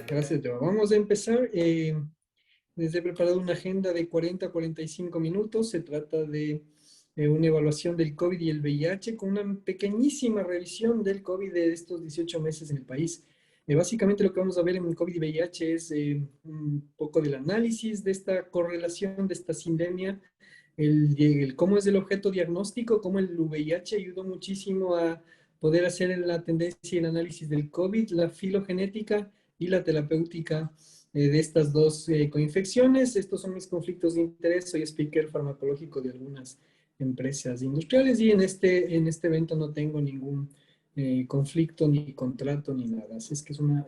Gracias, Joa. Vamos a empezar. Les he preparado una agenda de 40 a 45 minutos. Se trata de una evaluación del COVID y el VIH con una pequeñísima revisión del COVID de estos 18 meses en el país. Básicamente lo que vamos a ver en el COVID y VIH es un poco del análisis de esta correlación, de esta sindemia, cómo es el objeto diagnóstico, cómo el VIH ayudó muchísimo a poder hacer la tendencia y el análisis del COVID, la filogenética y la terapéutica de estas dos coinfecciones. Estos son mis conflictos de interés. Soy speaker farmacológico de algunas empresas industriales y en este evento no tengo ningún conflicto ni contrato ni nada. Así es que es una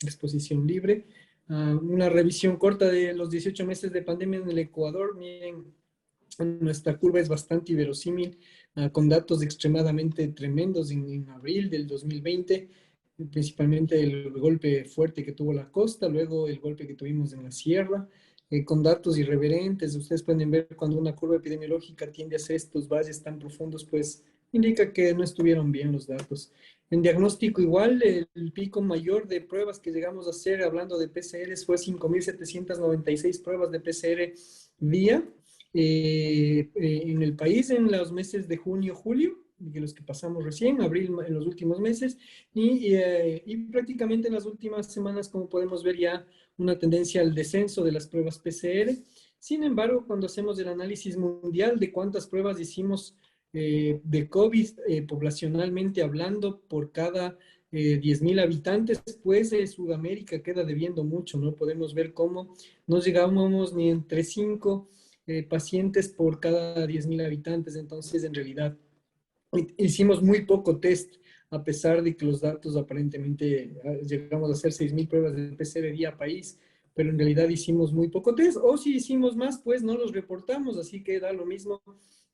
exposición libre. Una revisión corta de los 18 meses de pandemia en el Ecuador. Miren, nuestra curva es bastante inverosímil, con datos extremadamente tremendos en abril del 2020, principalmente el golpe fuerte que tuvo la costa, luego el golpe que tuvimos en la sierra, con datos irreverentes. Ustedes pueden ver cuando una curva epidemiológica tiende a hacer estos valles tan profundos, pues indica que no estuvieron bien los datos. En diagnóstico igual, el pico mayor de pruebas que llegamos a hacer, hablando de PCRs, fue 5.796 pruebas de PCR día en el país en los meses de junio, julio, de los que pasamos recién, abril en los últimos meses, y prácticamente en las últimas semanas, como podemos ver, ya una tendencia al descenso de las pruebas PCR. Sin embargo, cuando hacemos el análisis mundial de cuántas pruebas hicimos de COVID poblacionalmente hablando por cada 10.000 habitantes, pues Sudamérica queda debiendo mucho, ¿no? Podemos ver cómo no llegábamos ni entre 5 pacientes por cada 10.000 habitantes. Entonces, en realidad, hicimos muy poco test, a pesar de que los datos aparentemente llegamos a hacer 6.000 pruebas de PCR día país, pero en realidad hicimos muy poco test, o si hicimos más, pues no los reportamos, así que da lo mismo.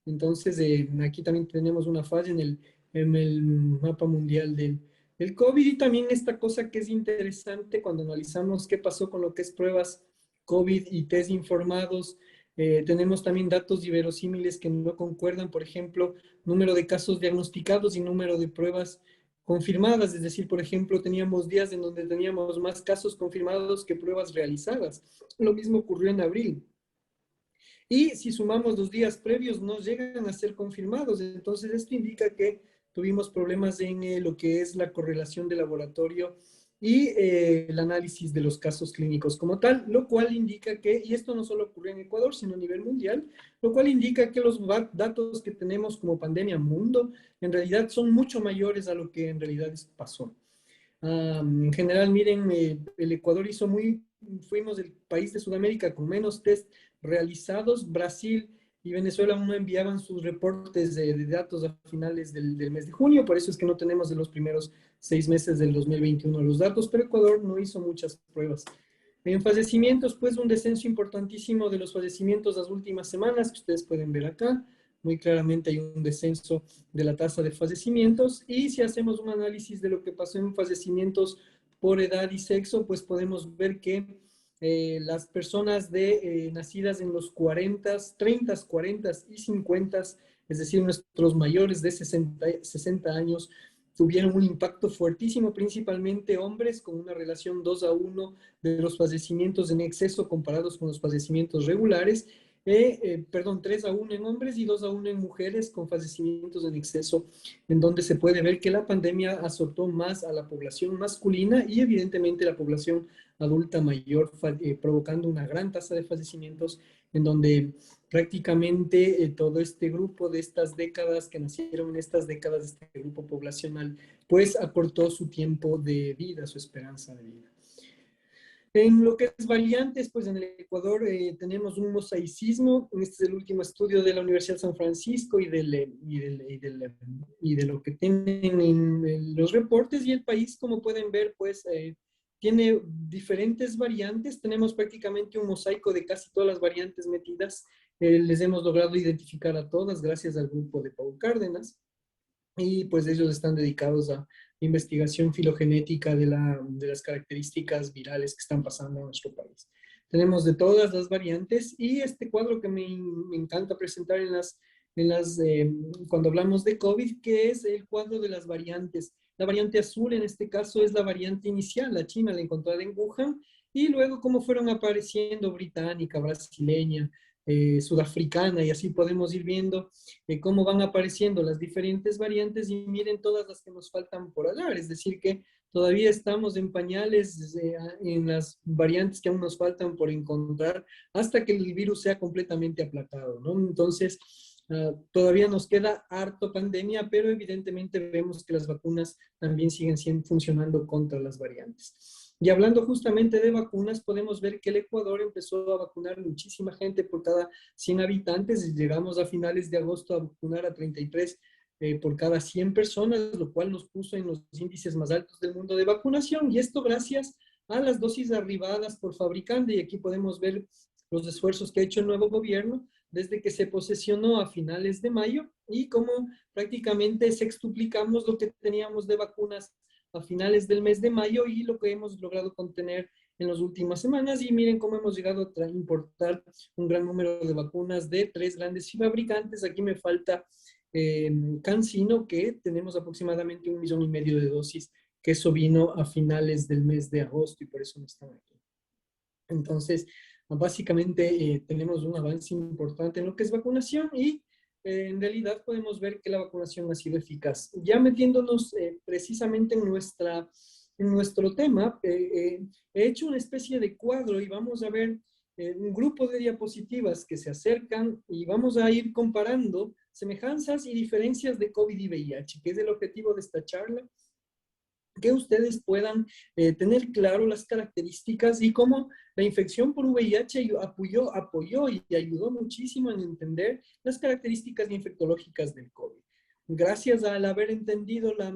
Entonces, aquí también tenemos una falla en el mapa mundial del COVID, y también esta cosa que es interesante cuando analizamos qué pasó con lo que es pruebas COVID y test informados. Tenemos también datos inverosímiles que no concuerdan, por ejemplo, número de casos diagnosticados y número de pruebas confirmadas. Es decir, por ejemplo, teníamos días en donde teníamos más casos confirmados que pruebas realizadas. Lo mismo ocurrió en abril. Y si sumamos los días previos, no llegan a ser confirmados. Entonces, esto indica que tuvimos problemas en lo que es la correlación de laboratorio y el análisis de los casos clínicos como tal, lo cual indica que, y esto no solo ocurrió en Ecuador, sino a nivel mundial, lo cual indica que los datos que tenemos como pandemia mundo, en realidad son mucho mayores a lo que en realidad pasó. En general, miren, el Ecuador fuimos el país de Sudamérica con menos test realizados. Brasil y Venezuela aún no enviaban sus reportes de datos a finales del mes de junio, por eso es que no tenemos de los primeros 6 meses del 2021 los datos, pero Ecuador no hizo muchas pruebas. En fallecimientos, pues un descenso importantísimo de los fallecimientos las últimas semanas, que ustedes pueden ver acá. Muy claramente hay un descenso de la tasa de fallecimientos, y si hacemos un análisis de lo que pasó en fallecimientos por edad y sexo, pues podemos ver que las personas nacidas en los 40, 30, 40 y 50, es decir, nuestros mayores de 60 años, tuvieron un impacto fuertísimo, principalmente hombres, con una relación 2-1 de los fallecimientos en exceso comparados con los fallecimientos regulares. 3-1 en hombres y 2-1 en mujeres con fallecimientos en exceso, en donde se puede ver que la pandemia azotó más a la población masculina y evidentemente la población adulta mayor, provocando una gran tasa de fallecimientos, en donde prácticamente todo este grupo de estas décadas, que nacieron en estas décadas, este grupo poblacional, pues acortó su tiempo de vida, su esperanza de vida. En lo que es variantes, pues en el Ecuador tenemos un mosaicismo. Este es el último estudio de la Universidad de San Francisco y de lo que tienen en los reportes. Y el país, como pueden ver, pues tiene diferentes variantes. Tenemos prácticamente un mosaico de casi todas las variantes metidas. Les hemos logrado identificar a todas gracias al grupo de Paul Cárdenas. Y pues ellos están dedicados a investigación filogenética de las características virales que están pasando en nuestro país. tenemos de todas las variantes y este cuadro que me encanta presentar cuando hablamos de COVID, que es el cuadro de las variantes. La variante azul en este caso es la variante inicial, la china, la encontrada en Wuhan, y luego cómo fueron apareciendo británica, brasileña, sudafricana, y así podemos ir viendo cómo van apareciendo las diferentes variantes y miren todas las que nos faltan por hablar, es decir que todavía estamos en pañales en las variantes que aún nos faltan por encontrar hasta que el virus sea completamente aplacado, ¿no? Entonces, todavía nos queda harto pandemia, pero evidentemente vemos que las vacunas también siguen funcionando contra las variantes. Y hablando justamente de vacunas, podemos ver que el Ecuador empezó a vacunar muchísima gente por cada 100 habitantes y llegamos a finales de agosto a vacunar a 33 por cada 100 personas, lo cual nos puso en los índices más altos del mundo de vacunación. Y esto gracias a las dosis arribadas por fabricante. Y aquí podemos ver los esfuerzos que ha hecho el nuevo gobierno desde que se posesionó a finales de mayo y cómo prácticamente sextuplicamos lo que teníamos de vacunas a finales del mes de mayo y lo que hemos logrado contener en las últimas semanas. Y miren cómo hemos llegado a importar un gran número de vacunas de 3 grandes fabricantes. Aquí me falta CanSino, que tenemos aproximadamente 1,5 millones de dosis, que eso vino a finales del mes de agosto y por eso no están aquí. Entonces, básicamente tenemos un avance importante en lo que es vacunación y en realidad podemos ver que la vacunación ha sido eficaz. Ya metiéndonos precisamente en nuestro tema, he hecho una especie de cuadro y vamos a ver un grupo de diapositivas que se acercan y vamos a ir comparando semejanzas y diferencias de COVID y VIH, que es el objetivo de esta charla, que ustedes puedan tener claro las características y cómo la infección por VIH apoyó y ayudó muchísimo en entender las características infectológicas del COVID. Gracias al haber entendido la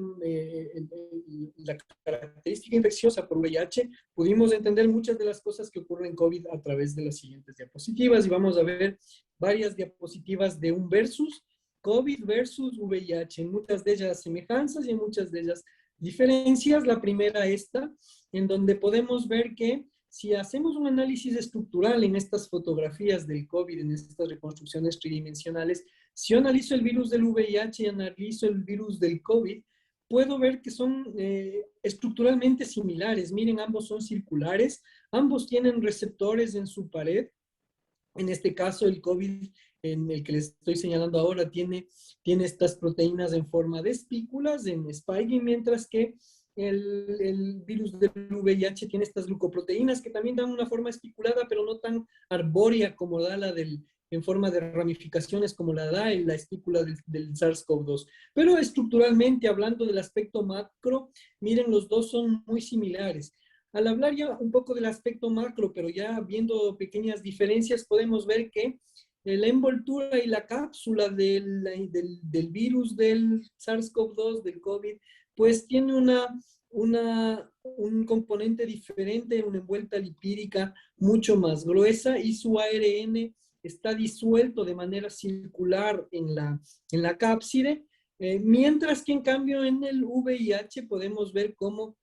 característica infecciosa por VIH, pudimos entender muchas de las cosas que ocurren en COVID a través de las siguientes diapositivas y vamos a ver varias diapositivas de un versus, COVID versus VIH, en muchas de ellas semejanzas y en muchas de ellas diferencias. La primera esta, en donde podemos ver que si hacemos un análisis estructural en estas fotografías del COVID, en estas reconstrucciones tridimensionales, si yo analizo el virus del VIH y analizo el virus del COVID, puedo ver que son estructuralmente similares. Miren, ambos son circulares, ambos tienen receptores en su pared. En este caso, el COVID, en el que les estoy señalando ahora, tiene estas proteínas en forma de espículas, en spike, mientras que el virus del VIH tiene estas glucoproteínas que también dan una forma espiculada, pero no tan arbórea como da en forma de ramificaciones como la da en la espícula del SARS-CoV-2. Pero estructuralmente, hablando del aspecto macro, miren, los dos son muy similares. Al hablar ya un poco del aspecto macro, pero ya viendo pequeñas diferencias, podemos ver que la envoltura y la cápsula del virus del SARS-CoV-2, del COVID, pues tiene un componente diferente, una envuelta lipídica mucho más gruesa y su ARN está disuelto de manera circular en la cápside, mientras que en cambio en el VIH podemos ver cómo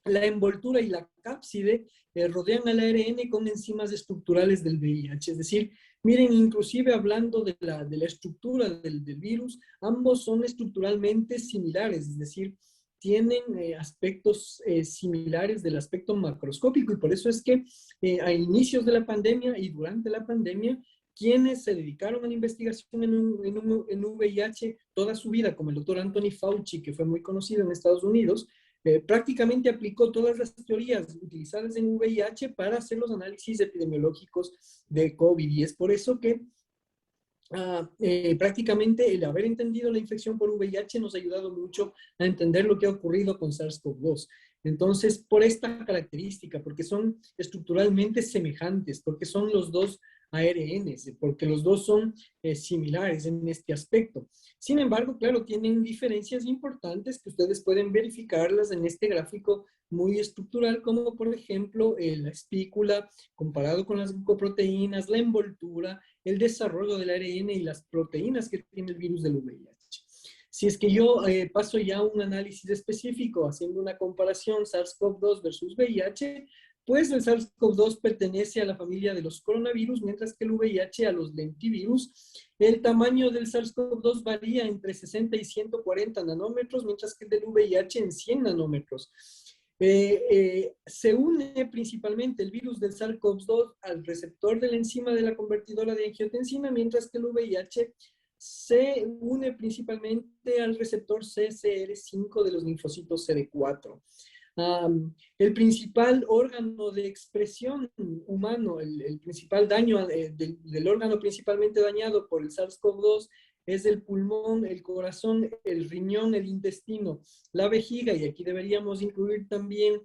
la envoltura y la cápside rodean al ARN con enzimas estructurales del VIH. Es decir, miren, inclusive hablando de la estructura del virus, ambos son estructuralmente similares, es decir, tienen aspectos similares del aspecto macroscópico y por eso es que a inicios de la pandemia y durante la pandemia, quienes se dedicaron a la investigación en VIH toda su vida, como el doctor Anthony Fauci, que fue muy conocido en Estados Unidos, prácticamente aplicó todas las teorías utilizadas en VIH para hacer los análisis epidemiológicos de COVID. Y es por eso que prácticamente el haber entendido la infección por VIH nos ha ayudado mucho a entender lo que ha ocurrido con SARS-CoV-2. Entonces, por esta característica, porque son estructuralmente semejantes, porque son los dos ARNs, porque los dos son similares en este aspecto. Sin embargo, claro, tienen diferencias importantes que ustedes pueden verificarlas en este gráfico muy estructural, como por ejemplo la espícula comparado con las glucoproteínas, la envoltura, el desarrollo del ARN y las proteínas que tiene el virus del VIH. Si es que yo paso ya a un análisis específico, haciendo una comparación SARS-CoV-2 versus VIH, pues el SARS-CoV-2 pertenece a la familia de los coronavirus, mientras que el VIH a los lentivirus. El tamaño del SARS-CoV-2 varía entre 60 y 140 nanómetros, mientras que el del VIH en 100 nanómetros. Se une principalmente el virus del SARS-CoV-2 al receptor de la enzima de la convertidora de angiotensina, mientras que el VIH se une principalmente al receptor CCR5 de los linfocitos CD4. El principal órgano de expresión humano, el principal daño del órgano principalmente dañado por el SARS-CoV-2 es el pulmón, el corazón, el riñón, el intestino, la vejiga, y aquí deberíamos incluir también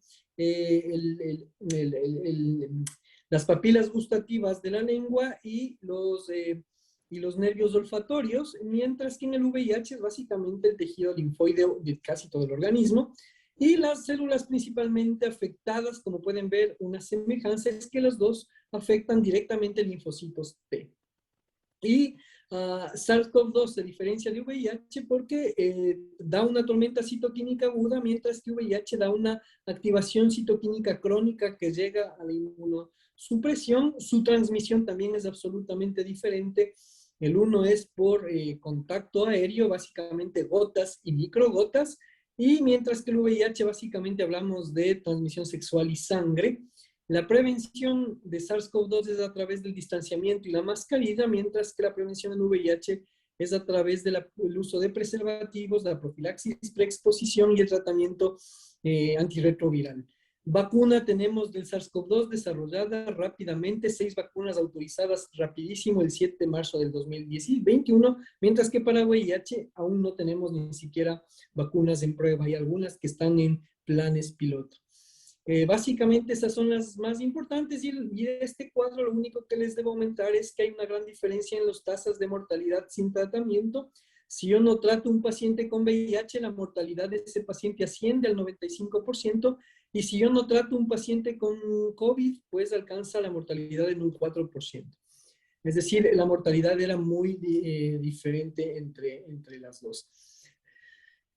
las papilas gustativas de la lengua y los nervios olfatorios, mientras que en el VIH es básicamente el tejido linfoideo de casi todo el organismo. Y las células principalmente afectadas, como pueden ver, una semejanza es que las dos afectan directamente linfocitos T. Y SARS-CoV-2 se diferencia de VIH porque da una tormenta citoquímica aguda, mientras que VIH da una activación citoquímica crónica que llega a la inmunosupresión. Su transmisión también es absolutamente diferente. El uno es por contacto aéreo, básicamente gotas y microgotas, y mientras que el VIH básicamente hablamos de transmisión sexual y sangre. La prevención de SARS-CoV-2 es a través del distanciamiento y la mascarilla, mientras que la prevención en VIH es a través del uso de preservativos, la profilaxis preexposición y el tratamiento antirretroviral. Vacuna tenemos del SARS-CoV-2 desarrollada rápidamente, 6 vacunas autorizadas rapidísimo el 7 de marzo del 2021, mientras que para VIH aún no tenemos ni siquiera vacunas en prueba. Hay algunas que están en planes piloto. Básicamente esas son las más importantes y este cuadro lo único que les debo aumentar es que hay una gran diferencia en las tasas de mortalidad sin tratamiento. Si yo no trato a un paciente con VIH, la mortalidad de ese paciente asciende al 95%, y si yo no trato a un paciente con COVID, pues alcanza la mortalidad en un 4%. Es decir, la mortalidad era muy diferente entre las dos.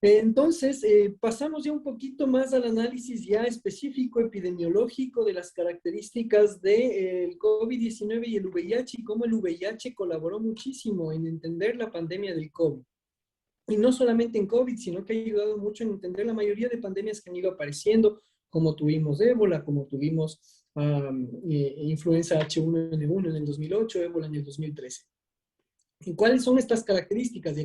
Entonces, pasamos ya un poquito más al análisis ya específico epidemiológico de las características del COVID-19 y el VIH, y cómo el VIH colaboró muchísimo en entender la pandemia del COVID. Y no solamente en COVID, sino que ha ayudado mucho en entender la mayoría de pandemias que han ido apareciendo, como tuvimos ébola, como tuvimos influenza H1N1 en el 2008, ébola en el 2013. ¿Y cuáles son estas características?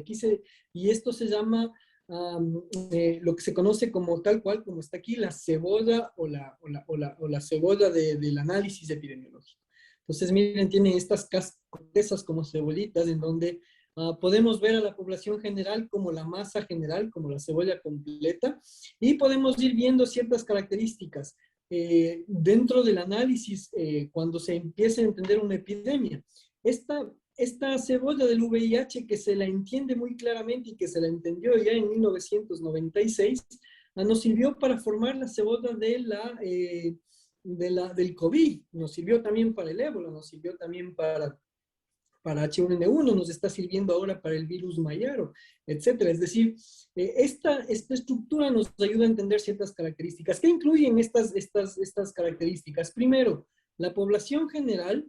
Y esto se llama lo que se conoce como tal cual, como está aquí, la cebolla o la cebolla del análisis epidemiológico. Entonces, miren, tienen estas casas como cebollitas en donde podemos ver a la población general como la masa general, como la cebolla completa, y podemos ir viendo ciertas características dentro del análisis cuando se empieza a entender una epidemia. Esta cebolla del VIH, que se la entiende muy claramente y que se la entendió ya en 1996, nos sirvió para formar la cebolla del COVID, nos sirvió también para el ébola, nos sirvió también para H1N1, nos está sirviendo ahora para el virus Mayaro, etcétera. Es decir, esta estructura nos ayuda a entender ciertas características. ¿Qué incluyen estas características? Primero, la población general.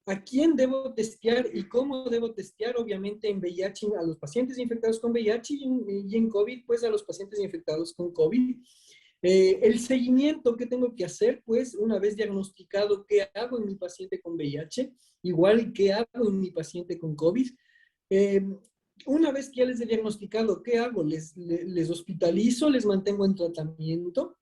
¿A quién debo testear y cómo debo testear? Obviamente en VIH a los pacientes infectados con VIH y en COVID, pues a los pacientes infectados con COVID. El seguimiento que tengo que hacer, pues una vez diagnosticado, ¿qué hago en mi paciente con VIH? Igual, ¿qué hago en mi paciente con COVID? Una vez que ya les he diagnosticado, ¿qué hago? Les hospitalizo, les mantengo en tratamiento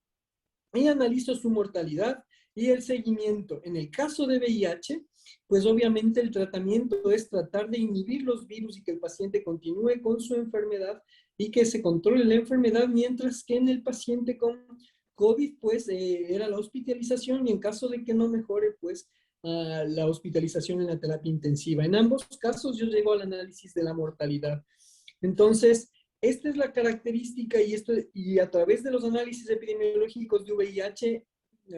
y analizo su mortalidad y el seguimiento. En el caso de VIH, pues obviamente el tratamiento es tratar de inhibir los virus y que el paciente continúe con su enfermedad y que se controle la enfermedad, mientras que en el paciente con COVID, pues era la hospitalización, y en caso de que no mejore, pues la hospitalización en la terapia intensiva. En ambos casos yo llego al análisis de la mortalidad. Entonces, esta es la característica y a través de los análisis epidemiológicos de VIH,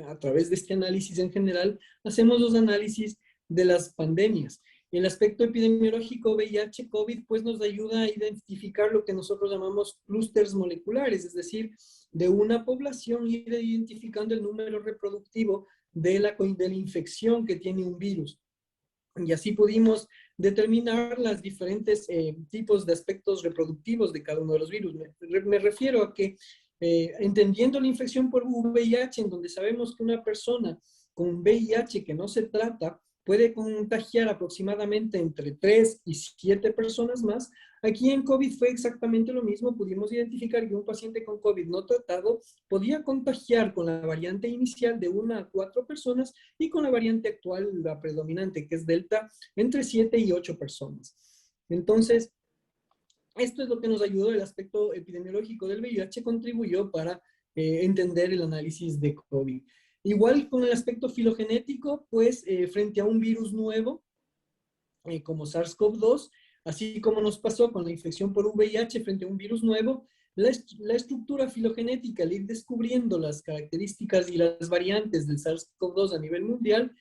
a través de este análisis en general, hacemos los análisis de las pandemias. El aspecto epidemiológico VIH-COVID pues nos ayuda a identificar lo que nosotros llamamos clústeres moleculares, es decir, de una población ir identificando el número reproductivo de la infección que tiene un virus. Y así pudimos determinar los diferentes tipos de aspectos reproductivos de cada uno de los virus. Me refiero a que entendiendo la infección por VIH, en donde sabemos que una persona con VIH que no se trata puede contagiar aproximadamente entre 3 y 7 personas más. Aquí en COVID fue exactamente lo mismo. Pudimos identificar que un paciente con COVID no tratado podía contagiar con la variante inicial de 1 a 4 personas y con la variante actual, la predominante, que es Delta, entre 7 y 8 personas. Entonces, esto es lo que nos ayudó. El aspecto epidemiológico del VIH contribuyó para entender el análisis de COVID. Igual con el aspecto filogenético, pues frente a un virus nuevo, como SARS-CoV-2, así como nos pasó con la infección por VIH frente a un virus nuevo, la estructura filogenética, al ir descubriendo las características y las variantes del SARS-CoV-2 a nivel mundial,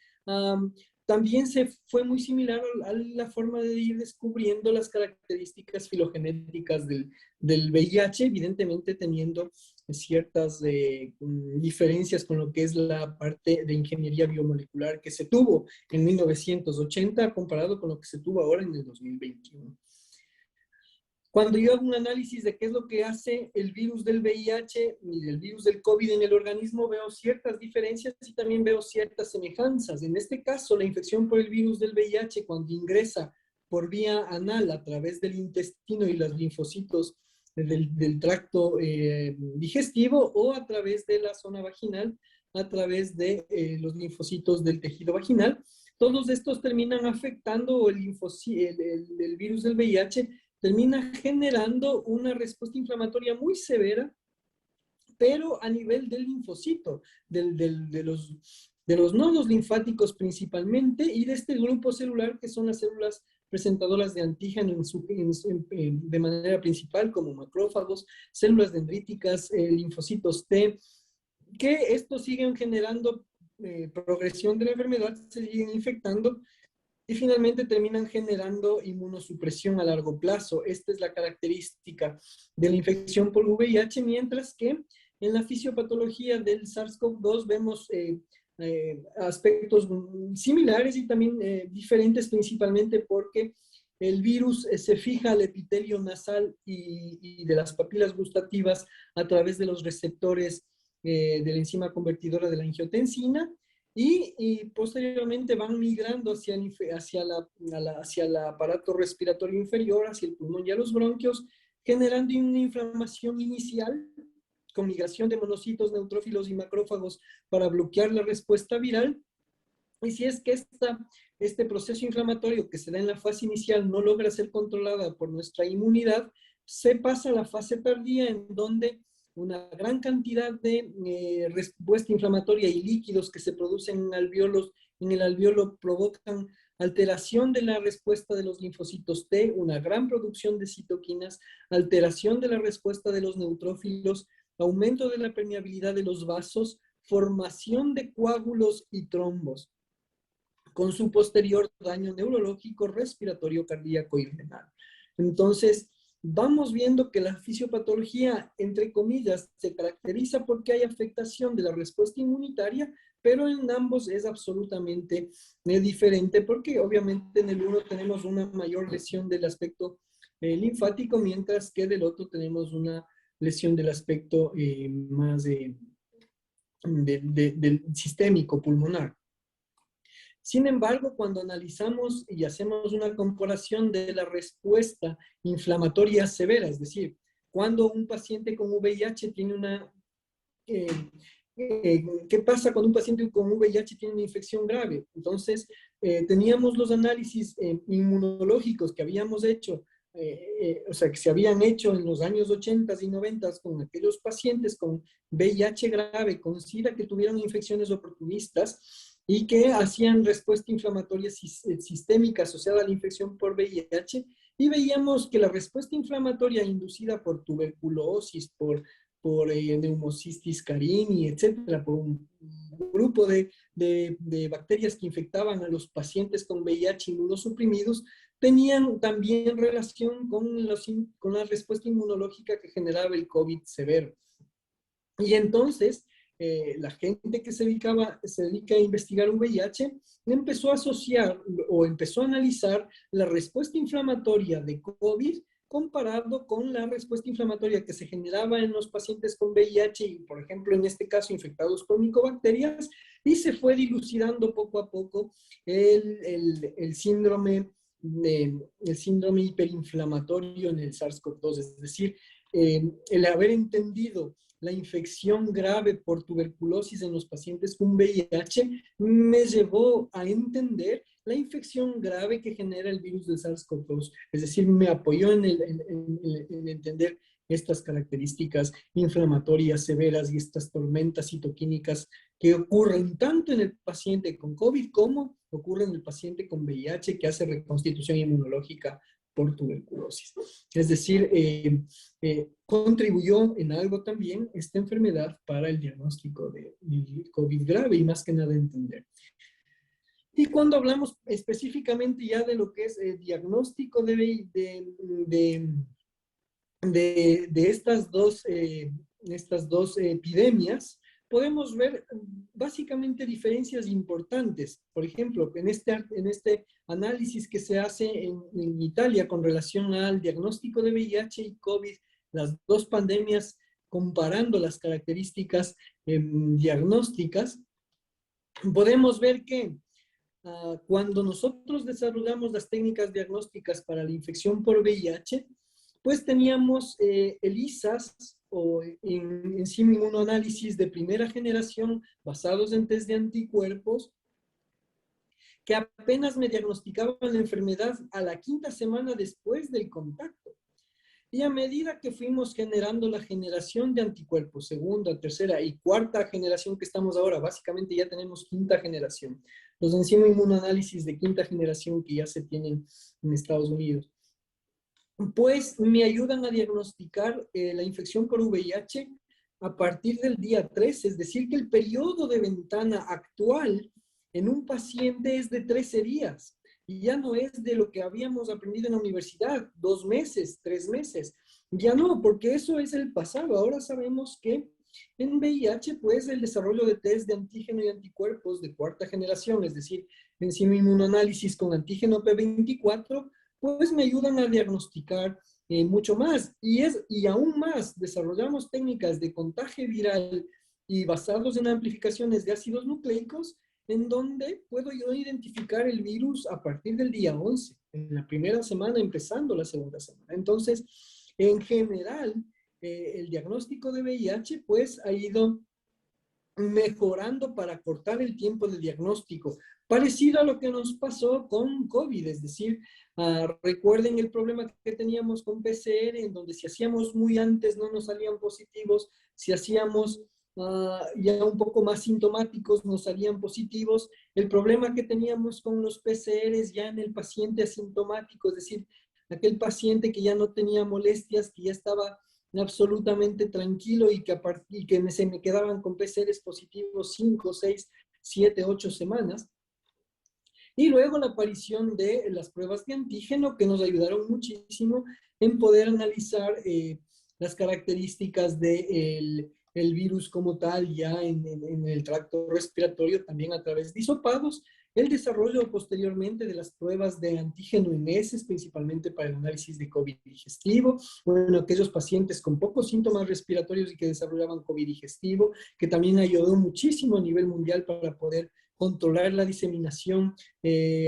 también se fue muy similar a la forma de ir descubriendo las características filogenéticas del VIH, evidentemente teniendo ciertas diferencias con lo que es la parte de ingeniería biomolecular que se tuvo en 1980 comparado con lo que se tuvo ahora en el 2021. Cuando yo hago un análisis de qué es lo que hace el virus del VIH y el virus del COVID en el organismo, veo ciertas diferencias y también veo ciertas semejanzas. En este caso, la infección por el virus del VIH, cuando ingresa por vía anal a través del intestino y los linfocitos del tracto digestivo, o a través de la zona vaginal, a través de los linfocitos del tejido vaginal, todos estos terminan afectando el virus del VIH, termina generando una respuesta inflamatoria muy severa, pero a nivel del linfocito, de los nodos linfáticos principalmente, y de este grupo celular que son las células presentadoras de antígeno de manera principal, como macrófagos, células dendríticas, linfocitos T, que estos siguen generando progresión de la enfermedad, se siguen infectando, y finalmente terminan generando inmunosupresión a largo plazo. Esta es la característica de la infección por VIH, mientras que en la fisiopatología del SARS-CoV-2 vemos aspectos similares y también diferentes, principalmente porque el virus se fija al epitelio nasal y de las papilas gustativas a través de los receptores de la enzima convertidora de la angiotensina, y posteriormente van migrando hacia el aparato respiratorio inferior, hacia el pulmón y a los bronquios, generando una inflamación inicial con migración de monocitos, neutrófilos y macrófagos para bloquear la respuesta viral. Y si es que este proceso inflamatorio que se da en la fase inicial no logra ser controlada por nuestra inmunidad, se pasa a la fase tardía, en donde una gran cantidad de respuesta inflamatoria y líquidos que se producen en el alveolo provocan alteración de la respuesta de los linfocitos T, una gran producción de citoquinas, alteración de la respuesta de los neutrófilos, aumento de la permeabilidad de los vasos, formación de coágulos y trombos, con su posterior daño neurológico, respiratorio, cardíaco y renal. Entonces, vamos viendo que la fisiopatología, entre comillas, se caracteriza porque hay afectación de la respuesta inmunitaria, pero en ambos es absolutamente diferente, porque obviamente en el uno tenemos una mayor lesión del aspecto linfático, mientras que del otro tenemos una lesión del aspecto más del sistémico pulmonar. Sin embargo, cuando analizamos y hacemos una comparación de la respuesta inflamatoria severa, es decir, cuando un paciente con VIH tiene una... ¿qué pasa cuando un paciente con VIH tiene una infección grave? Entonces, teníamos los análisis inmunológicos que habíamos hecho, o sea, que se habían hecho en los años 80 y 90 con aquellos pacientes con VIH grave, con SIDA, que tuvieron infecciones oportunistas y que hacían respuesta inflamatoria sistémica asociada a la infección por VIH, y veíamos que la respuesta inflamatoria inducida por tuberculosis, por Pneumocystis carini, etcétera, por un grupo de bacterias que infectaban a los pacientes con VIH inmunosuprimidos, tenían también relación con la respuesta inmunológica que generaba el COVID severo. Y entonces, la gente que se dedica a investigar VIH empezó a asociar o empezó a analizar la respuesta inflamatoria de COVID comparado con la respuesta inflamatoria que se generaba en los pacientes con VIH y, por ejemplo, en este caso, infectados con micobacterias, y se fue dilucidando poco a poco el síndrome el síndrome hiperinflamatorio en el SARS-CoV-2, es decir, el haber entendido la infección grave por tuberculosis en los pacientes con VIH me llevó a entender la infección grave que genera el virus del SARS-CoV-2. Es decir, me apoyó en entender estas características inflamatorias severas y estas tormentas citoquímicas que ocurren tanto en el paciente con COVID como ocurren en el paciente con VIH que hace reconstitución inmunológica por tuberculosis. Es decir, contribuyó en algo también esta enfermedad para el diagnóstico de COVID grave y más que nada entender. Y cuando hablamos específicamente ya de lo que es el diagnóstico de estas dos epidemias, podemos ver básicamente diferencias importantes. Por ejemplo, en este análisis que se hace en Italia con relación al diagnóstico de VIH y COVID, las dos pandemias comparando las características diagnósticas, podemos ver que cuando nosotros desarrollamos las técnicas diagnósticas para la infección por VIH, pues teníamos ELISAs o enzima inmunoanálisis de primera generación basados en test de anticuerpos que apenas me diagnosticaban la enfermedad a la 5ª semana después del contacto. Y a medida que fuimos generando la generación de anticuerpos, segunda, tercera y cuarta generación que estamos ahora, básicamente ya tenemos 5ª generación, los enzima inmunoanálisis de 5ª generación que ya se tienen en Estados Unidos, pues me ayudan a diagnosticar la infección por VIH a partir del día 3, es decir, que el periodo de ventana actual en un paciente es de 13 días. Y ya no es de lo que habíamos aprendido en la universidad, 2 meses, 3 meses. Ya no, porque eso es el pasado. Ahora sabemos que en VIH, pues el desarrollo de test de antígeno y anticuerpos de 4ª generación, es decir, enzima inmunoanálisis con antígeno P24, pues me ayudan a diagnosticar mucho más. Y aún más, desarrollamos técnicas de contagio viral y basados en amplificaciones de ácidos nucleicos, en donde puedo yo identificar el virus a partir del día 11, en la primera semana, empezando la segunda semana. Entonces, en general, el diagnóstico de VIH, pues, ha ido mejorando para cortar el tiempo de diagnóstico, parecido a lo que nos pasó con COVID, es decir, recuerden el problema que teníamos con PCR, en donde si hacíamos muy antes no nos salían positivos, si hacíamos ya un poco más sintomáticos nos salían positivos. El problema que teníamos con los PCRs ya en el paciente asintomático, es decir, aquel paciente que ya no tenía molestias, que ya estaba absolutamente tranquilo y que se me quedaban con PCRs positivos 5, 6, 7, 8 semanas. Y luego la aparición de las pruebas de antígeno que nos ayudaron muchísimo en poder analizar las características del virus como tal ya en el tracto respiratorio, también a través de hisopados, el desarrollo posteriormente de las pruebas de antígeno en heces, principalmente para el análisis de COVID digestivo, bueno, aquellos pacientes con pocos síntomas respiratorios y que desarrollaban COVID digestivo, que también ayudó muchísimo a nivel mundial para poder controlar la diseminación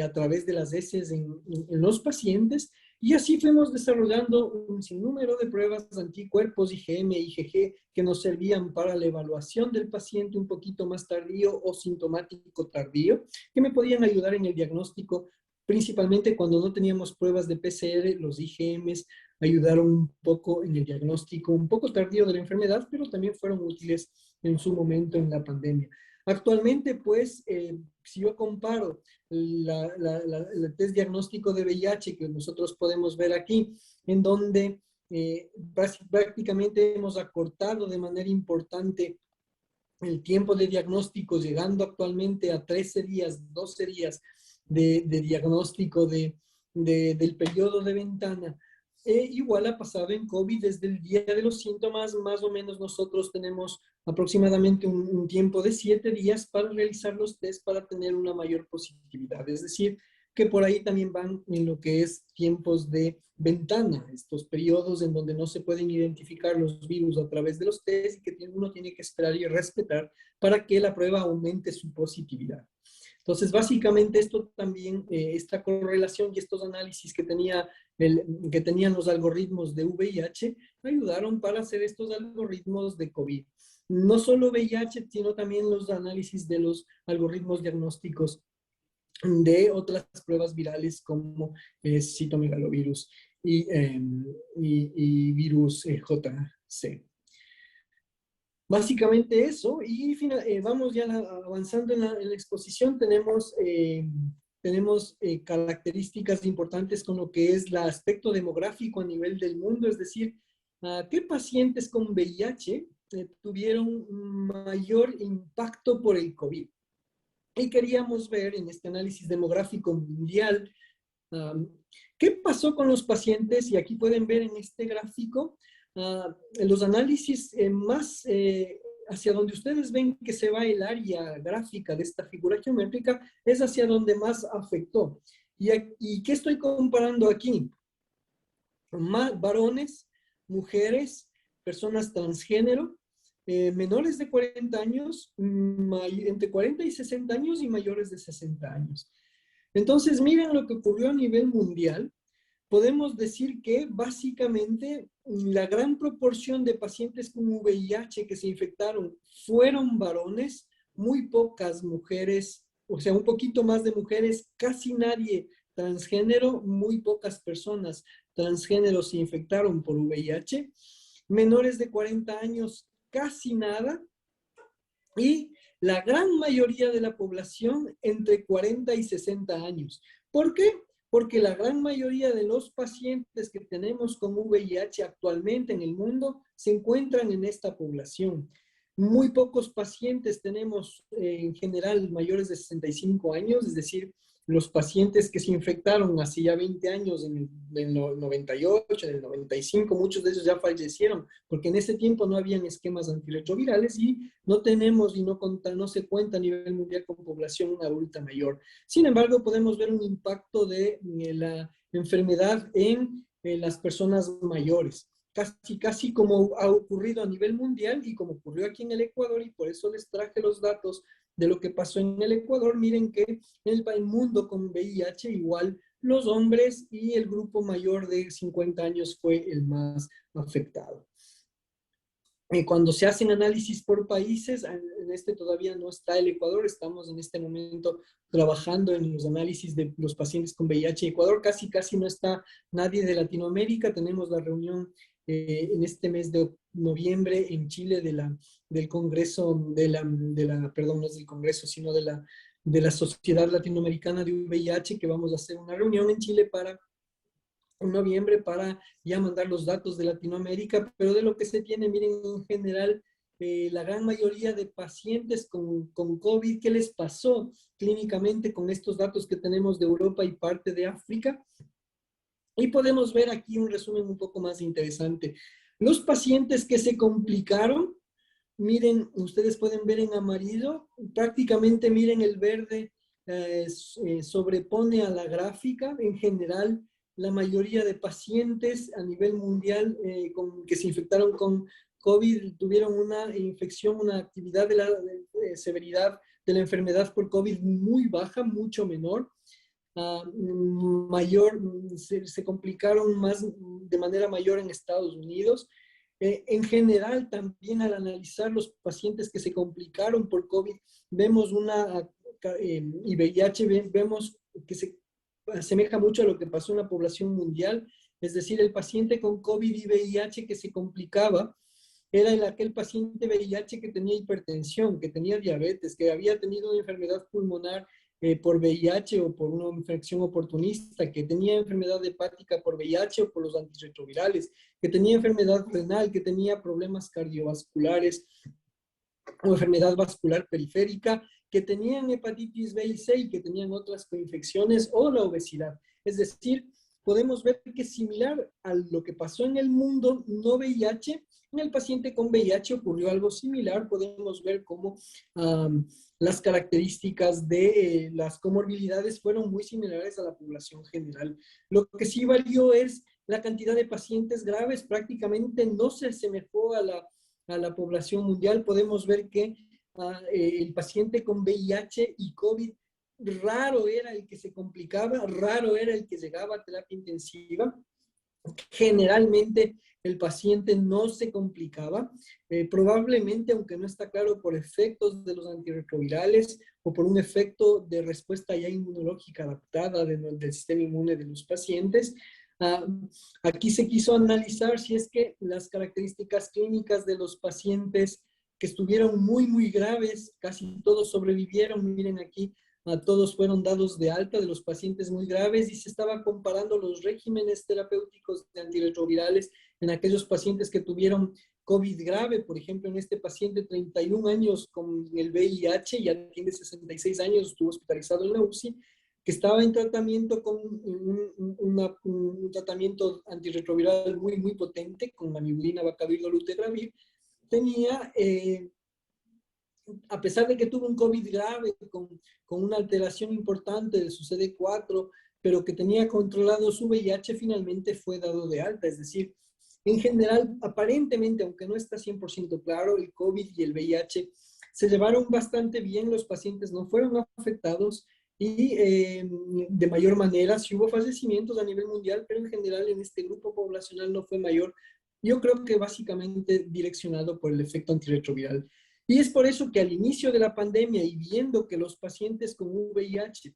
a través de las heces en los pacientes. Y así fuimos desarrollando un sinnúmero de pruebas de anticuerpos, IgM, IgG, que nos servían para la evaluación del paciente un poquito más tardío o sintomático tardío, que me podían ayudar en el diagnóstico, principalmente cuando no teníamos pruebas de PCR, los IgMs ayudaron un poco en el diagnóstico un poco tardío de la enfermedad, pero también fueron útiles en su momento en la pandemia. Actualmente, pues, si yo comparo el test diagnóstico de VIH que nosotros podemos ver aquí, en donde prácticamente hemos acortado de manera importante el tiempo de diagnóstico, llegando actualmente a 13 días, 12 días de diagnóstico del periodo de ventana. Igual ha pasado en COVID, desde el día de los síntomas, más o menos nosotros tenemos aproximadamente un tiempo de 7 días para realizar los test para tener una mayor positividad. Es decir, que por ahí también van en lo que es tiempos de ventana, estos periodos en donde no se pueden identificar los virus a través de los test y que uno tiene que esperar y respetar para que la prueba aumente su positividad. Entonces, básicamente esto también, esta correlación y estos análisis que tenían los algoritmos de VIH, ayudaron para hacer estos algoritmos de COVID. No solo VIH, sino también los análisis de los algoritmos diagnósticos de otras pruebas virales como citomegalovirus y virus JC. Básicamente eso, y vamos ya avanzando en la exposición. Tenemos características importantes con lo que es el aspecto demográfico a nivel del mundo, es decir, ¿qué pacientes con VIH tuvieron mayor impacto por el COVID? Y queríamos ver en este análisis demográfico mundial qué pasó con los pacientes, y aquí pueden ver en este gráfico los análisis más hacia donde ustedes ven que se va el área gráfica de esta figura geométrica, es hacia donde más afectó. ¿Y qué estoy comparando aquí? Más varones, mujeres, personas transgénero, menores de 40 años, entre 40 y 60 años y mayores de 60 años. Entonces, miren lo que ocurrió a nivel mundial. Podemos decir que básicamente la gran proporción de pacientes con VIH que se infectaron fueron varones, muy pocas mujeres, o sea, un poquito más de mujeres, casi nadie transgénero, muy pocas personas transgénero se infectaron por VIH, menores de 40 años, casi nada, y la gran mayoría de la población entre 40 y 60 años. ¿Por qué? Porque la gran mayoría de los pacientes que tenemos con VIH actualmente en el mundo se encuentran en esta población. Muy pocos pacientes tenemos en general mayores de 65 años, es decir, los pacientes que se infectaron hace ya 20 años, en el 98, en el 95, muchos de ellos ya fallecieron, porque en ese tiempo no habían esquemas antirretrovirales y no tenemos y no se cuenta a nivel mundial con población adulta mayor. Sin embargo, podemos ver un impacto de la enfermedad en las personas mayores. Casi como ha ocurrido a nivel mundial y como ocurrió aquí en el Ecuador, y por eso les traje los datos de lo que pasó en el Ecuador. Miren que en el mundo con VIH igual los hombres y el grupo mayor de 50 años fue el más afectado. Cuando se hacen análisis por países, en este todavía no está el Ecuador, estamos en este momento trabajando en los análisis de los pacientes con VIH. Ecuador casi no está nadie de Latinoamérica. Tenemos la reunión en este mes de noviembre en Chile del Congreso, perdón, no es del Congreso, sino de la Sociedad Latinoamericana de VIH, que vamos a hacer una reunión en Chile en noviembre para ya mandar los datos de Latinoamérica, pero de lo que se tiene, miren, en general, la gran mayoría de pacientes con COVID, ¿qué les pasó clínicamente con estos datos que tenemos de Europa y parte de África? Y podemos ver aquí un resumen un poco más interesante. Los pacientes que se complicaron, miren, ustedes pueden ver en amarillo, prácticamente miren el verde sobrepone a la gráfica. En general, la mayoría de pacientes a nivel mundial que se infectaron con COVID tuvieron una infección, una actividad de la severidad de la enfermedad por COVID muy baja, mucho menor. Se complicaron más de manera mayor en Estados Unidos. En general, también al analizar los pacientes que se complicaron por COVID, vemos y VIH, vemos que se asemeja mucho a lo que pasó en la población mundial. Es decir, el paciente con COVID y VIH que se complicaba era aquel paciente VIH que tenía hipertensión, que tenía diabetes, que había tenido una enfermedad pulmonar por VIH o por una infección oportunista, que tenía enfermedad hepática por VIH o por los antirretrovirales, que tenía enfermedad renal, que tenía problemas cardiovasculares o enfermedad vascular periférica, que tenían hepatitis B y C y que tenían otras coinfecciones o la obesidad. Es decir, podemos ver que es similar a lo que pasó en el mundo no VIH. En el paciente con VIH ocurrió algo similar. Podemos ver cómo las características de las comorbilidades fueron muy similares a la población general. Lo que sí varió es la cantidad de pacientes graves, prácticamente no se asemejó a la población mundial. Podemos ver que el paciente con VIH y COVID raro era el que se complicaba, raro era el que llegaba a terapia intensiva. Generalmente el paciente no se complicaba, probablemente, aunque no está claro, por efectos de los antirretrovirales o por un efecto de respuesta ya inmunológica adaptada del sistema inmune de los pacientes. Aquí se quiso analizar si es que las características clínicas de los pacientes que estuvieron muy, muy graves, casi todos sobrevivieron, miren aquí, todos fueron dados de alta de los pacientes muy graves y se estaba comparando los regímenes terapéuticos de antirretrovirales en aquellos pacientes que tuvieron COVID grave. Por ejemplo, en este paciente 31 años con el VIH, ya tiene 66 años, estuvo hospitalizado en la UCI, que estaba en tratamiento con un tratamiento antirretroviral muy, muy potente, con amividina, bacavir, dolutegravir. Tenía a pesar de que tuvo un COVID grave con una alteración importante de su CD4, pero que tenía controlado su VIH, finalmente fue dado de alta. Es decir, en general, aparentemente, aunque no está 100% claro, el COVID y el VIH se llevaron bastante bien, los pacientes no fueron afectados y de mayor manera sí hubo fallecimientos a nivel mundial, pero en general en este grupo poblacional no fue mayor. Yo creo que básicamente direccionado por el efecto antirretroviral. Y es por eso que al inicio de la pandemia y viendo que los pacientes con VIH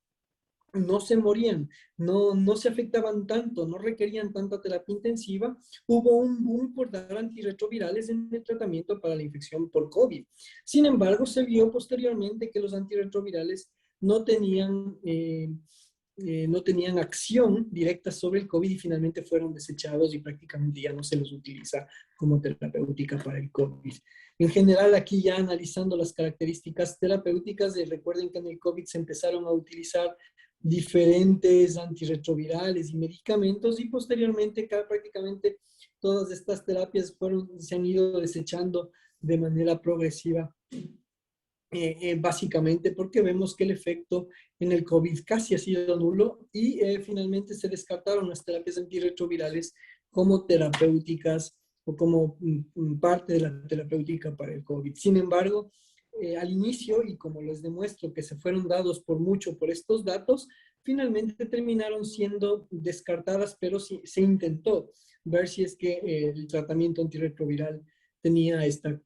no se morían, no se afectaban tanto, no requerían tanta terapia intensiva, hubo un boom por dar antirretrovirales en el tratamiento para la infección por COVID. Sin embargo, se vio posteriormente que los antirretrovirales no tenían no tenían acción directa sobre el COVID y finalmente fueron desechados y prácticamente ya no se los utiliza como terapéutica para el COVID. En general, aquí ya analizando las características terapéuticas, recuerden que en el COVID se empezaron a utilizar diferentes antirretrovirales y medicamentos y posteriormente prácticamente todas estas terapias se han ido desechando de manera progresiva. Básicamente porque vemos que el efecto en el COVID casi ha sido nulo y finalmente se descartaron las terapias antirretrovirales como terapéuticas o como parte de la terapéutica para el COVID. Sin embargo, al inicio, y como les demuestro que se fueron dados por mucho por estos datos, finalmente terminaron siendo descartadas, pero sí, se intentó ver si es que el tratamiento antirretroviral tenía esta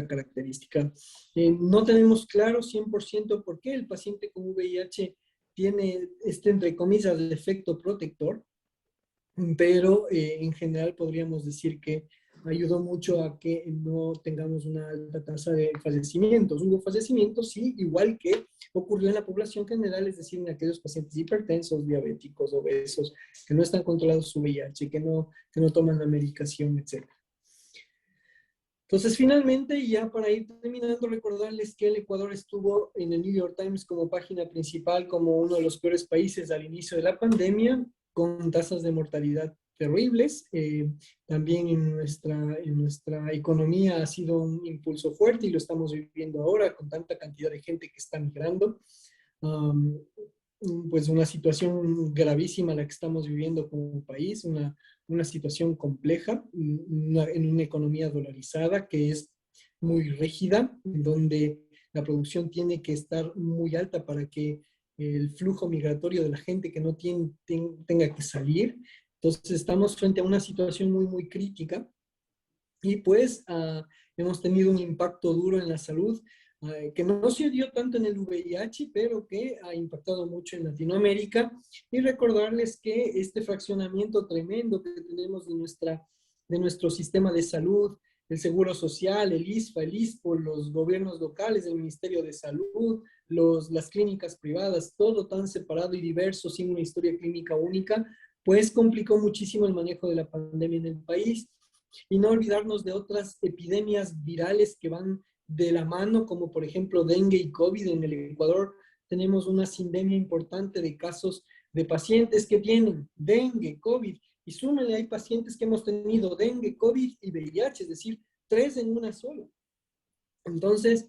característica. No tenemos claro 100% por qué el paciente con VIH tiene entre comillas, el efecto protector, pero en general podríamos decir que ayudó mucho a que no tengamos una alta tasa de fallecimientos. Hubo fallecimientos, sí, igual que ocurrió en la población general, es decir, en aquellos pacientes hipertensos, diabéticos, obesos, que no están controlados su VIH, que no toman la medicación, etc. Entonces, finalmente, ya para ir terminando, recordarles que el Ecuador estuvo en el New York Times como página principal, como uno de los peores países al inicio de la pandemia, con tasas de mortalidad terribles. También en nuestra economía ha sido un impulso fuerte y lo estamos viviendo ahora con tanta cantidad de gente que está migrando. Pues una situación gravísima la que estamos viviendo como país, una situación compleja en una economía dolarizada que es muy rígida, donde la producción tiene que estar muy alta para que el flujo migratorio de la gente que no tenga que salir. Entonces estamos frente a una situación muy, muy crítica y pues hemos tenido un impacto duro en la salud que no se dio tanto en el VIH, pero que ha impactado mucho en Latinoamérica. Y recordarles que este fraccionamiento tremendo que tenemos de nuestro sistema de salud, el Seguro Social, el ISFA, el ISPO, los gobiernos locales, el Ministerio de Salud, las clínicas privadas, todo tan separado y diverso, sin una historia clínica única, pues complicó muchísimo el manejo de la pandemia en el país. Y no olvidarnos de otras epidemias virales que van de la mano, como por ejemplo dengue y COVID. En el Ecuador tenemos una sindemia importante de casos de pacientes que tienen dengue, COVID, y súmenle, hay pacientes que hemos tenido dengue, COVID y VIH, es decir, tres en una sola. Entonces,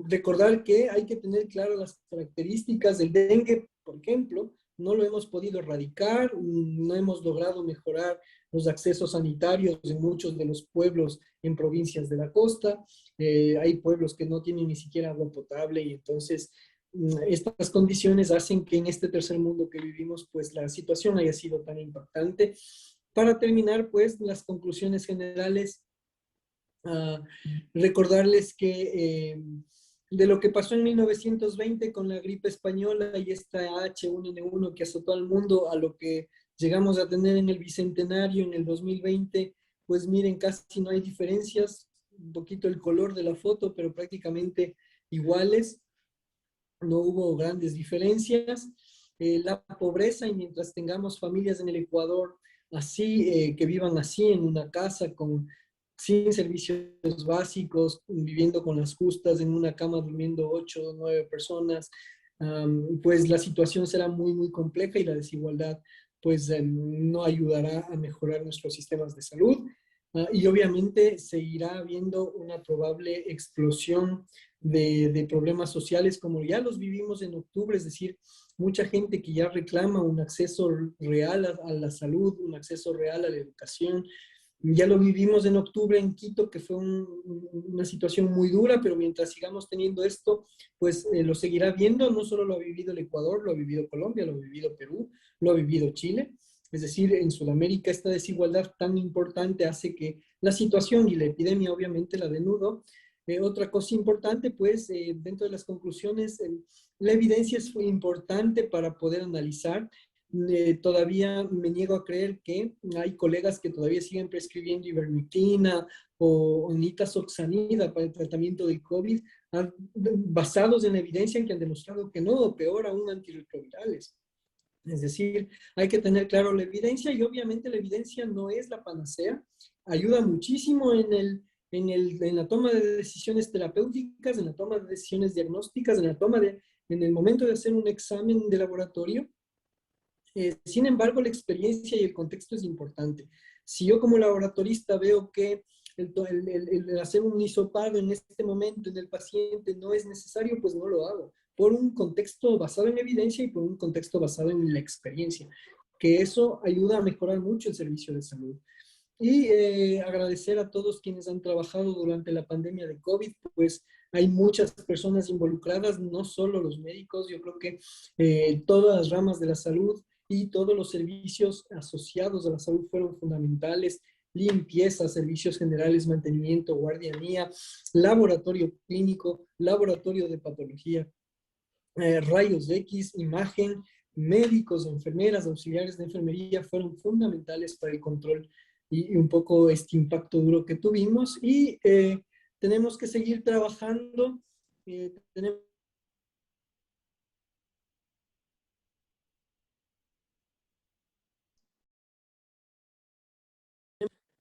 recordar que hay que tener claras las características del dengue, por ejemplo, no lo hemos podido erradicar, no hemos logrado mejorar los accesos sanitarios en muchos de los pueblos en provincias de la costa, hay pueblos que no tienen ni siquiera agua potable y entonces estas condiciones hacen que en este tercer mundo que vivimos, pues la situación haya sido tan impactante. Para terminar, pues las conclusiones generales, uh, recordarles que de lo que pasó en 1920 con la gripe española y esta H1N1 que azotó al mundo, a lo que llegamos a tener en el Bicentenario en el 2020, pues miren, casi no hay diferencias, un poquito el color de la foto, pero prácticamente iguales, no hubo grandes diferencias. La pobreza, y mientras tengamos familias en el Ecuador así, que vivan así en una casa sin servicios básicos, viviendo con las justas, en una cama durmiendo 8 o 9 personas, pues la situación será muy, muy compleja y la desigualdad pues no ayudará a mejorar nuestros sistemas de salud. Y obviamente seguirá habiendo una probable explosión de problemas sociales como ya los vivimos en octubre, es decir, mucha gente que ya reclama un acceso real a la salud, un acceso real a la educación. Ya lo vivimos en octubre en Quito, que fue una situación muy dura, pero mientras sigamos teniendo esto, pues lo seguirá viendo. No solo lo ha vivido el Ecuador, lo ha vivido Colombia, lo ha vivido Perú, lo ha vivido Chile. Es decir, en Sudamérica esta desigualdad tan importante hace que la situación y la epidemia obviamente la denudó. Otra cosa importante, pues, dentro de las conclusiones, la evidencia es muy importante para poder analizar. Todavía me niego a creer que hay colegas que todavía siguen prescribiendo ivermectina o nitazoxanida para el tratamiento del COVID, basados en la evidencia en que han demostrado que no, o peor aún, antirretrovirales. Es decir, hay que tener claro la evidencia y obviamente la evidencia no es la panacea, ayuda muchísimo en la toma de decisiones terapéuticas, en la toma de decisiones diagnósticas, en el momento de hacer un examen de laboratorio. Sin embargo, la experiencia y el contexto es importante. Si yo como laboratorista veo que el hacer un hisopado en este momento en el paciente no es necesario, pues no lo hago, por un contexto basado en evidencia y por un contexto basado en la experiencia, que eso ayuda a mejorar mucho el servicio de salud. Y agradecer a todos quienes han trabajado durante la pandemia de COVID, pues hay muchas personas involucradas, no solo los médicos, yo creo que todas las ramas de la salud y todos los servicios asociados a la salud fueron fundamentales: limpieza, servicios generales, mantenimiento, guardianía, laboratorio clínico, laboratorio de patología, rayos X, imagen, médicos, enfermeras, auxiliares de enfermería fueron fundamentales para el control y un poco este impacto duro que tuvimos. Y tenemos que seguir trabajando, tenemos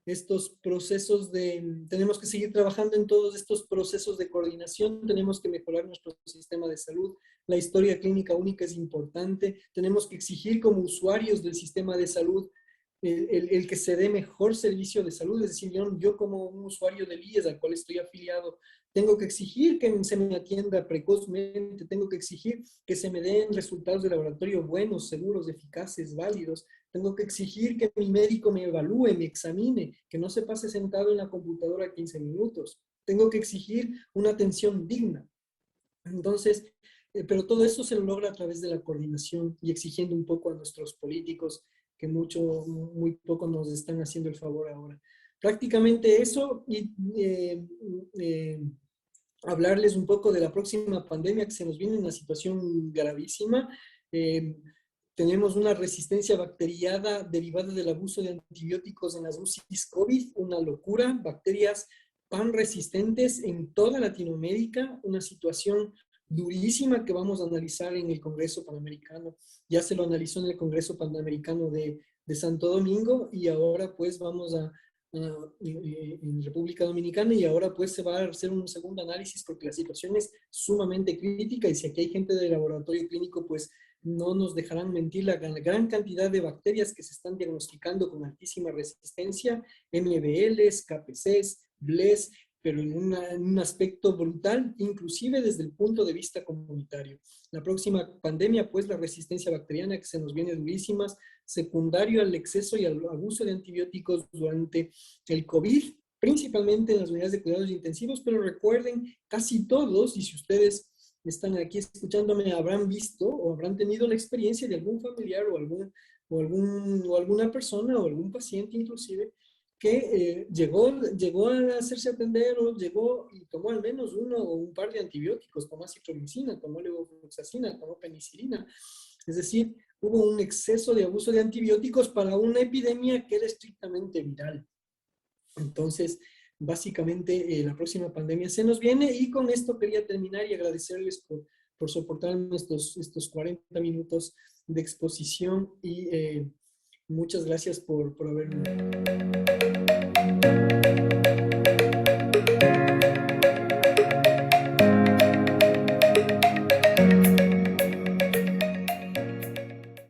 estos procesos tenemos que seguir trabajando en todos estos procesos de coordinación, tenemos que mejorar nuestro sistema de salud, la historia clínica única es importante, tenemos que exigir como usuarios del sistema de salud el que se dé mejor servicio de salud, es decir, yo como un usuario del IES al cual estoy afiliado, tengo que exigir que se me atienda precozmente, tengo que exigir que se me den resultados de laboratorio buenos, seguros, eficaces, válidos, tengo que exigir que mi médico me evalúe, me examine, que no se pase sentado en la computadora 15 minutos. Tengo que exigir una atención digna. Entonces, pero todo eso se logra a través de la coordinación y exigiendo un poco a nuestros políticos que muy poco nos están haciendo el favor ahora. Prácticamente eso y hablarles un poco de la próxima pandemia que se nos viene, una situación gravísima. Tenemos una resistencia bacteriana derivada del abuso de antibióticos en las UCIs COVID, una locura, bacterias pan resistentes en toda Latinoamérica, una situación durísima que vamos a analizar en el Congreso Panamericano. Ya se lo analizó en el Congreso Panamericano de Santo Domingo y ahora pues vamos en República Dominicana y ahora pues se va a hacer un segundo análisis porque la situación es sumamente crítica y si aquí hay gente del laboratorio clínico pues no nos dejarán mentir la gran cantidad de bacterias que se están diagnosticando con altísima resistencia, MBLs, KPCs, BLES, pero en un aspecto brutal, inclusive desde el punto de vista comunitario. La próxima pandemia, pues la resistencia bacteriana que se nos viene durísimas, secundario al exceso y al abuso de antibióticos durante el COVID, principalmente en las unidades de cuidados intensivos, pero recuerden, casi todos, y si ustedes están aquí escuchándome, habrán visto o habrán tenido la experiencia de algún familiar o alguna persona o algún paciente inclusive que llegó a hacerse atender o llegó y tomó al menos uno o un par de antibióticos, tomó citromicina, tomó levofloxacina, tomó penicilina. Es decir, hubo un exceso de abuso de antibióticos para una epidemia que era estrictamente viral. Entonces, básicamente, la próxima pandemia se nos viene y con esto quería terminar y agradecerles por soportarme estos 40 minutos de exposición y muchas gracias por haberme